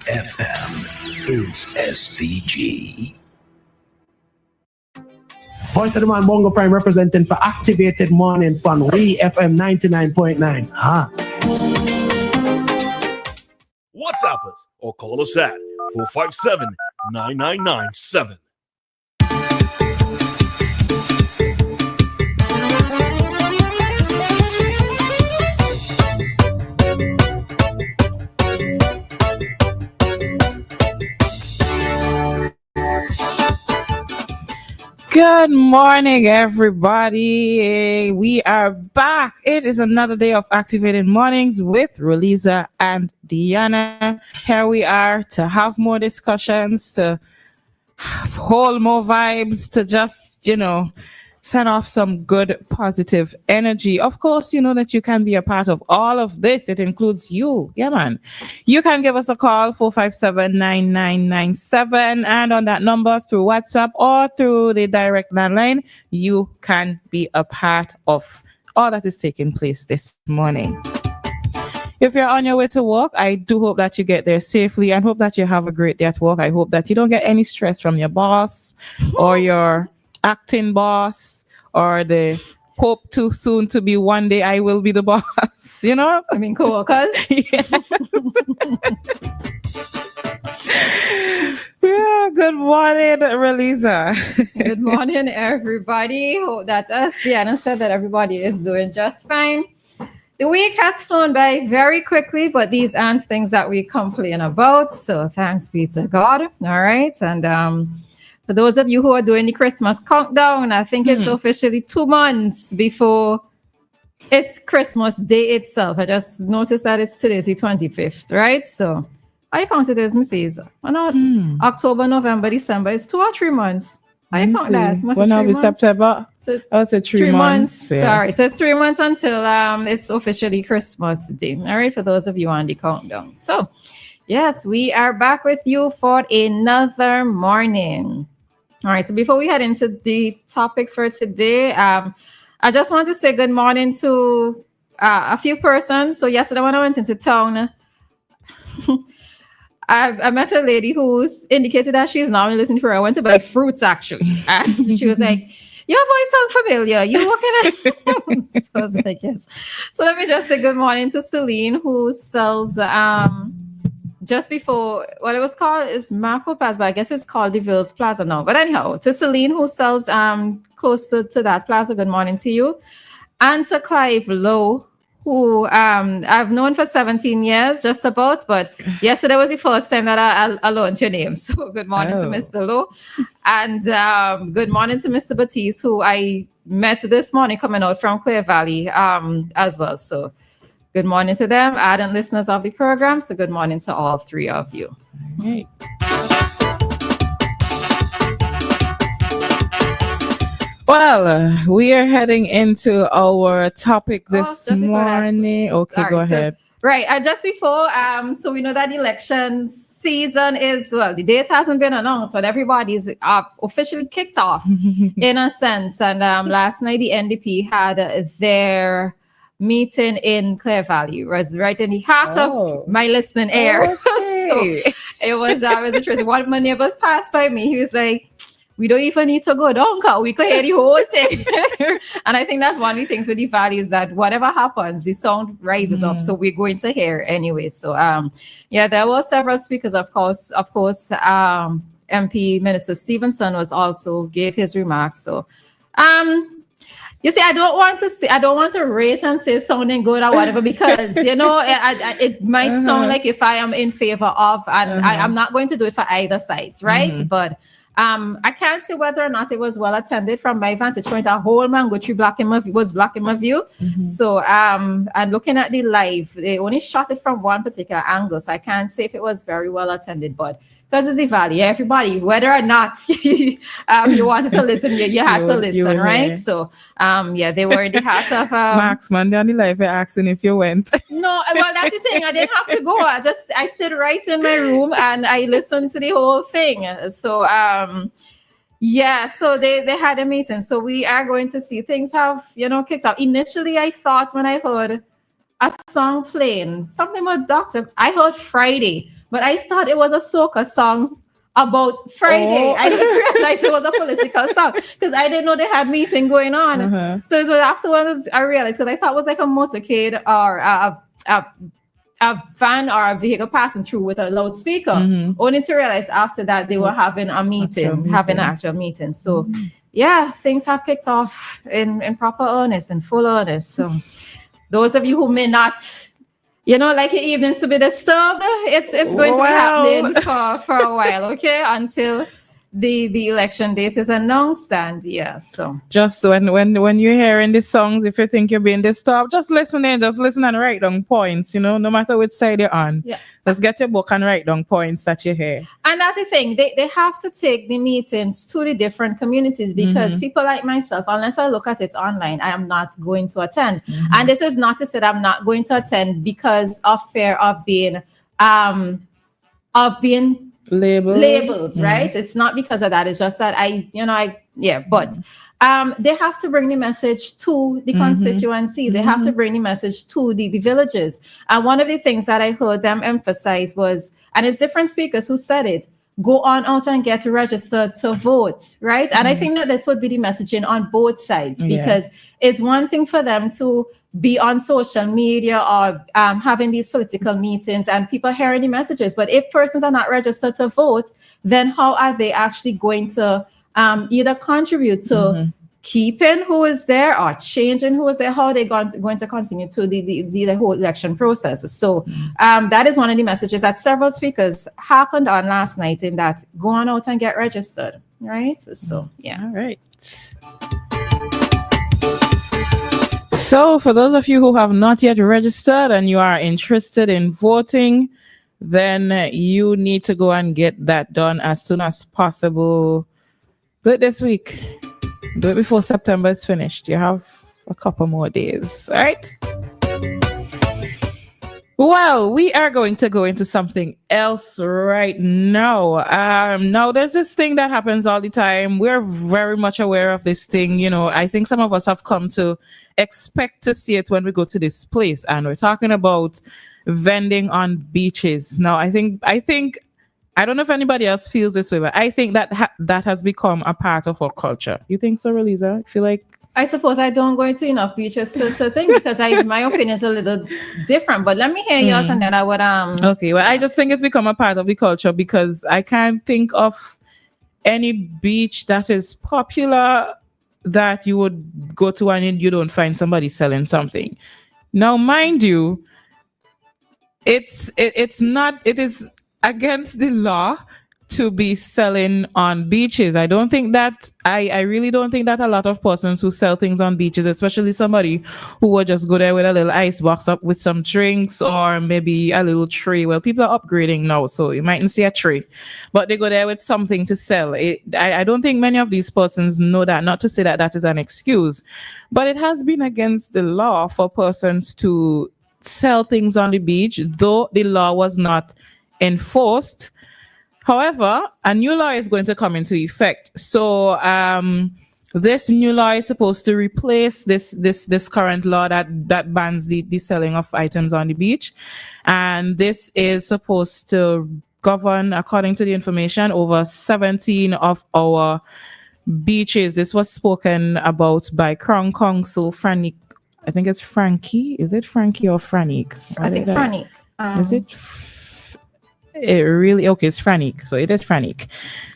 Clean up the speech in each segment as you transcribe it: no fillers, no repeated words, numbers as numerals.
WEFM is SPG. Voice of the Man Bongo Prime representing for Activated Mornings on WEFM 99.9. WhatsApp us or call us at 457-9997. Good morning, everybody. We are back. It is another day of Activated Mornings with Roleza and Dianna. Here we are to have more discussions, to hold more vibes, to just, send off some good positive energy. Of course, you know that you can be a part of all of this. It includes you. Yeah, man. You can give us a call, 457-9997. And on that number through WhatsApp or through the direct landline, you can be a part of all that is taking place this morning. If you're on your way to work, I do hope that you get there safely and hope that you have a great day at work. I hope that you don't get any stress from your boss or your acting boss or the hope too soon to be one day I will be the boss, I mean, co-workers. Yeah, good morning, Roleza. Good morning, everybody. Hope that, as Dianna said, that everybody is doing just fine. The week has flown by very quickly, but these aren't things that we complain about. So thanks be to God. All right. And for those of you who are doing the Christmas countdown, I think it's officially 2 months before it's Christmas Day itself. I just noticed that it's today's the 25th, right? So I count it as Mrs. October, November, December. It's 2 or 3 months. I count that. When now be September? So, say 3 months. Yeah. Sorry, so it's 3 months until it's officially Christmas Day. All right, for those of you on the countdown. So, yes, we are back with you for another morning. All right, so before we head into the topics for today, I just want to say good morning to a few persons. So yesterday when I went into town, I met a lady who's indicated that she's now listening to her. I went to buy fruits actually, and she was like, "Your voice sounds familiar. You working at?" So I was like, "Yes." So let me just say good morning to Celine, who sells just before what it was called is Marco Plaza, but I guess it's called DeVille's Plaza now. But anyhow, to Celine, who sells close to that plaza, good morning to you. And to Clive Lowe, who I've known for 17 years, just about. But yesterday was the first time that I learned your name. So good morning to Mr. Lowe. And good morning to Mr. Batiste, who I met this morning coming out from Clear Valley as well. So good morning to them, ardent listeners of the program. So good morning to all three of you. All right. Well, we are heading into our topic this morning. Okay, sorry, go ahead. Right. Just before, so we know that the election season is, the date hasn't been announced, but everybody's officially kicked off in a sense. And last night, the NDP had their meeting in Clear Valley, was right in the heart of my listening air. Okay. So it was interesting. One of my neighbors passed by me. He was like, "We don't even need to go down, because we could hear the whole thing." And I think that's one of the things with the valley is that whatever happens, the sound rises up. So we're going to hear anyway. So there were several speakers, of course, MP Minister Stevenson was also gave his remarks. So you see, I don't want to rate and say sounding good or whatever, because it might sound like if I am in favor of, and I'm not going to do it for either sides, right? But I can't say whether or not it was well attended from my vantage point. A whole mango tree was blocking my view. So and looking at the live, they only shot it from one particular angle, so I can't say if it was very well attended. But because it's the valley, everybody, whether or not you wanted to listen, you had to listen, right? So they were in the heart of Max Monday on the live asking if you went. No, well, that's the thing. I didn't have to go. I stayed right in my room and I listened to the whole thing. So so they had a meeting. So we are going to see things have kicked off. Initially, I thought when I heard a song playing, something with Doctor, I heard Friday. but I thought it was a soca song about Friday. Oh. I didn't realize it was a political song because I didn't know they had meeting going on. Uh-huh. So it was afterwards I realized, because I thought it was like a motorcade or a van or a vehicle passing through with a loudspeaker. Only to realize after that they were having a meeting, having an actual meeting. So yeah, things have kicked off in proper earnest, in full earnest. So those of you who may not, like your evenings to be disturbed, it's going to be happening for a while, okay? Until the election date is announced, and so just when you're hearing the songs, if you think you're being disturbed, just listen and write down points, no matter which side you're on. Let's get your book and write down points that you hear. And that's the thing, they have to take the meetings to the different communities, because people like myself, unless I look at it online, I am not going to attend. And this is not to say that I'm not going to attend because of fear of being labeled, right? It's not because of that. It's just that but they have to bring the message to the constituencies. They have to bring the message to the villages. And one of the things that I heard them emphasize was, and it's different speakers who said it, go on out and get registered to vote, right? And I think that this would be the messaging on both sides, because it's one thing for them to be on social media or having these political meetings and people hearing the messages. But if persons are not registered to vote, then how are they actually going to either contribute to keeping who is there or changing who is there? How are they going to continue to the whole election process? So that is one of the messages that several speakers happened on last night, in that go on out and get registered, right? So, yeah. All right. So for those of you who have not yet registered and you are interested in voting, then you need to go and get that done as soon as possible. Do it this week. Do it before September is finished. You have a couple more days. All right. Well, we are going to go into something else right now. Now, there's this thing that happens all the time. We're very much aware of this thing. I think some of us have come to expect to see it when we go to this place. And we're talking about vending on beaches. Now, I think I don't know if anybody else feels this way, but I think that that has become a part of our culture. You think so, Roleza? I feel like, I suppose I don't go into enough beaches to think, because my opinion is a little different. But let me hear yours, and then I would Okay, well, I just think it's become a part of the culture, because I can't think of any beach that is popular that you would go to and you don't find somebody selling something. Now, mind you, it is against the law to be selling on beaches. I really don't think that a lot of persons who sell things on beaches, especially somebody who would just go there with a little ice box up with some drinks or maybe a little tray. Well, people are upgrading now, so you mightn't see a tray, but they go there with something to sell. I don't think many of these persons know that, not to say that that is an excuse, but it has been against the law for persons to sell things on the beach, though the law was not enforced. However, a new law is going to come into effect. So this new law is supposed to replace this current law that bans the selling of items on the beach. And this is supposed to govern, according to the information, over 17 of our beaches. This was spoken about by Crown Counsel Frank. I think it's Frankie. Is it Frankie or Franik? I think Franik. Is it? It's Franik. So it is Franik.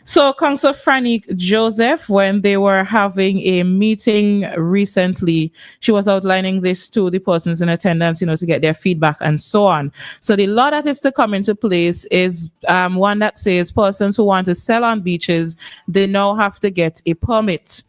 So Councillor Franik Joseph, when they were having a meeting recently, she was outlining this to the persons in attendance, to get their feedback and so on. So the law that is to come into place is one that says persons who want to sell on beaches, they now have to get a permit.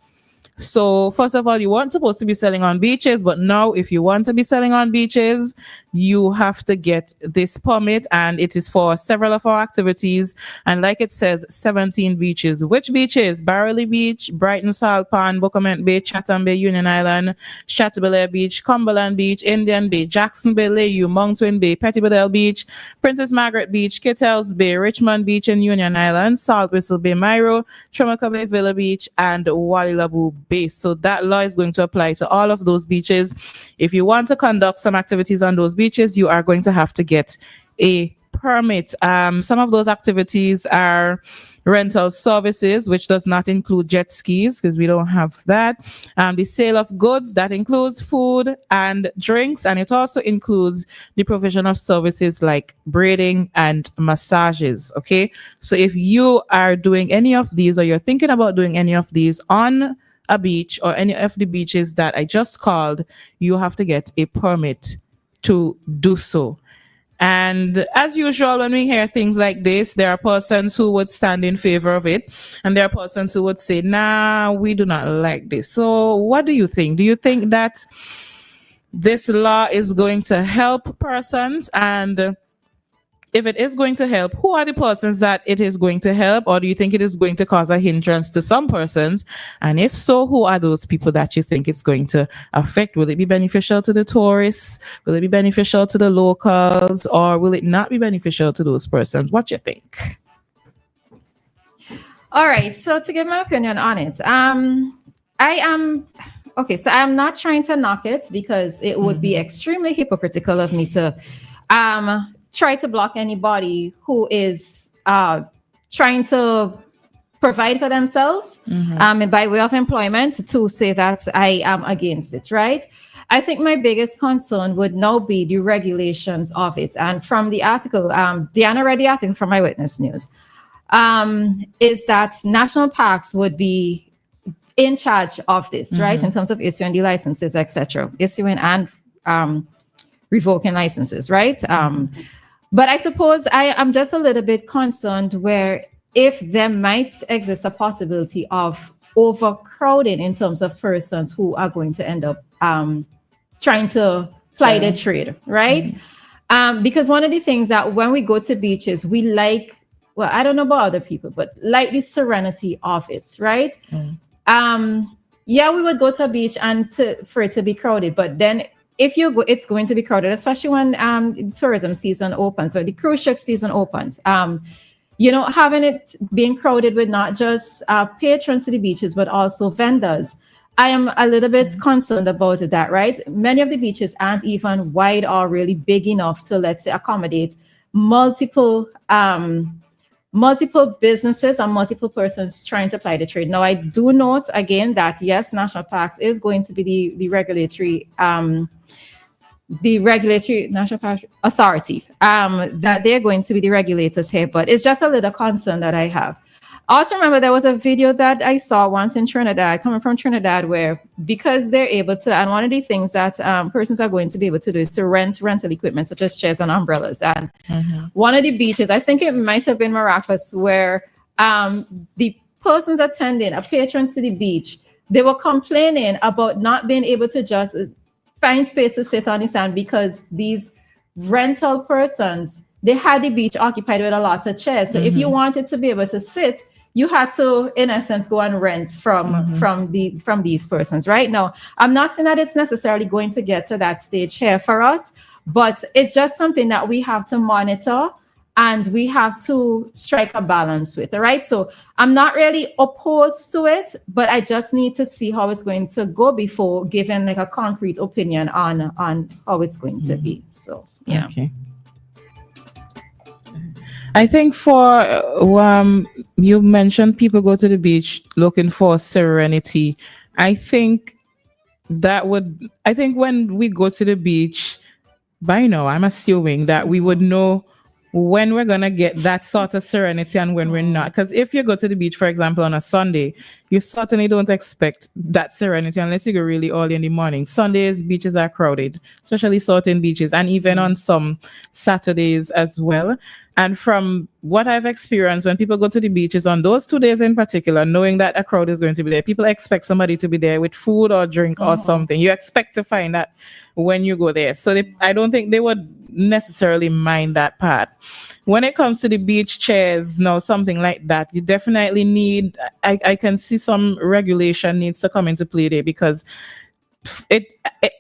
So first of all, you weren't supposed to be selling on beaches, but now if you want to be selling on beaches, you have to get this permit, and it is for several of our activities. And like it says, 17 beaches. Which beaches? Barley Beach, Brighton Salt Pond, Buckermont Bay, Chatham Bay, Union Island, Chateaubelair Beach, Cumberland Beach, Indian Bay, Jacksonville, Layou, Mountain Bay, Pettibodale Beach, Princess Margaret Beach, Kittels Bay, Richmond Beach in Union Island, Salt Whistle Bay, Myro, Tremacca Bay, Villa Beach, and Wallilabu Bay. So that law is going to apply to all of those beaches. If you want to conduct some activities on those beaches, you are going to have to get a permit. Some of those activities are rental services, which does not include jet skis because we don't have that. The sale of goods, that includes food and drinks, and it also includes the provision of services like braiding and massages. Okay, so if you are doing any of these or you're thinking about doing any of these on a beach or any of the beaches that I just called, you have to get a permit to do so. And as usual, when we hear things like this, there are persons who would stand in favor of it, and there are persons who would say, nah, we do not like this. So what do you think? Do you think that this law is going to help persons? And if it is going to help, who are the persons that it is going to help? Or do you think it is going to cause a hindrance to some persons? And if so, who are those people that you think it's going to affect? Will it be beneficial to the tourists? Will it be beneficial to the locals? Or will it not be beneficial to those persons? What do you think? All right. So to give my opinion on it, I am okay. So I'm not trying to knock it because it would be extremely hypocritical of me to try to block anybody who is trying to provide for themselves by way of employment to say that I am against it, right? I think my biggest concern would now be the regulations of it. And from the article, Dianna read the article from Eyewitness News, is that national parks would be in charge of this, right? In terms of issuing the licenses, etc., issuing and revoking licenses, right? But I suppose I am just a little bit concerned where if there might exist a possibility of overcrowding in terms of persons who are going to end up trying to ply their trade, right? Because one of the things that when we go to beaches, we like, well, I don't know about other people, but like the serenity of it, right? Yeah, we would go to a beach and for it to be crowded, but then if you go, it's going to be crowded, especially when the tourism season opens or the cruise ship season opens. Having it being crowded with not just patrons to the beaches, but also vendors. I am a little bit concerned about that, right? Many of the beaches aren't even wide or really big enough to, let's say, accommodate multiple businesses and multiple persons trying to apply the trade. Now, I do note again that yes, national parks is going to be the regulatory national park authority, that they're going to be the regulators here, but it's just a little concern that I have. I also remember there was a video that I saw once in Trinidad, coming from Trinidad, where because they're able to, and one of the things that persons are going to be able to do is to rent rental equipment such as chairs and umbrellas. And one of the beaches, I think it might have been Maracas, where the persons attending, patrons to the beach, they were complaining about not being able to just find space to sit on the sand because these rental persons, they had the beach occupied with a lot of chairs. So if you wanted to be able to sit, you had to, in essence, go and rent from these persons. Right now, I'm not saying that it's necessarily going to get to that stage here for us, but it's just something that we have to monitor and we have to strike a balance with, all right? So I'm not really opposed to it, but I just need to see how it's going to go before giving like a concrete opinion on how it's going to be. So, yeah. Okay. I think for you mentioned people go to the beach looking for serenity. I think when we go to the beach, by now, I'm assuming that we would know when we're going to get that sort of serenity and when we're not. Because if you go to the beach, for example, on a Sunday, you certainly don't expect that serenity unless you go really early in the morning. Sundays, beaches are crowded, especially certain beaches, and even on some Saturdays as well. And from what I've experienced, when people go to the beaches on those 2 days in particular, knowing that a crowd is going to be there, people expect somebody to be there with food or drink or something. You expect to find that when you go there. So I don't think they would necessarily mind that part. When it comes to the beach chairs, something like that, you definitely need, I can see some regulation needs to come into play there, because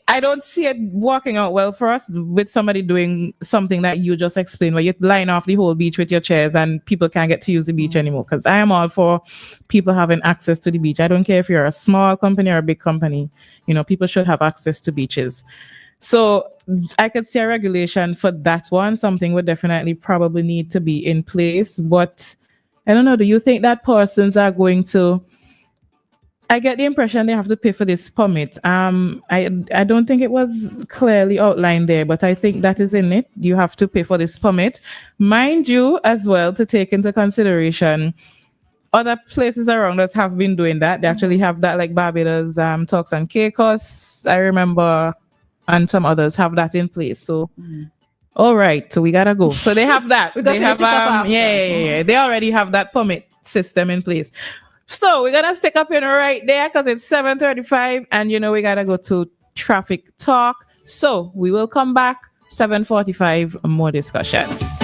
I don't see it working out well for us with somebody doing something that you just explained, where you line off the whole beach with your chairs and people can't get to use the beach anymore. Because I am all for people having access to the beach. I don't care if you're a small company or a big company. People should have access to beaches. So I could see a regulation for that one. Something would definitely probably need to be in place. But I don't know. Do you think that persons are going to? I get the impression they have to pay for this permit. I don't think it was clearly outlined there, but I think that is in it. You have to pay for this permit. Mind you, as well, to take into consideration, other places around us have been doing that. They actually have that, like Barbados, Turks and Caicos, I remember, and some others have that in place. So, all right, so we gotta go. So they have that. We gotta They have finish this up after. yeah. They already have that permit system in place. So we're gonna stick up in right there because it's 7:35, and we gotta go to traffic talk. So we will come back 7:45, more discussions.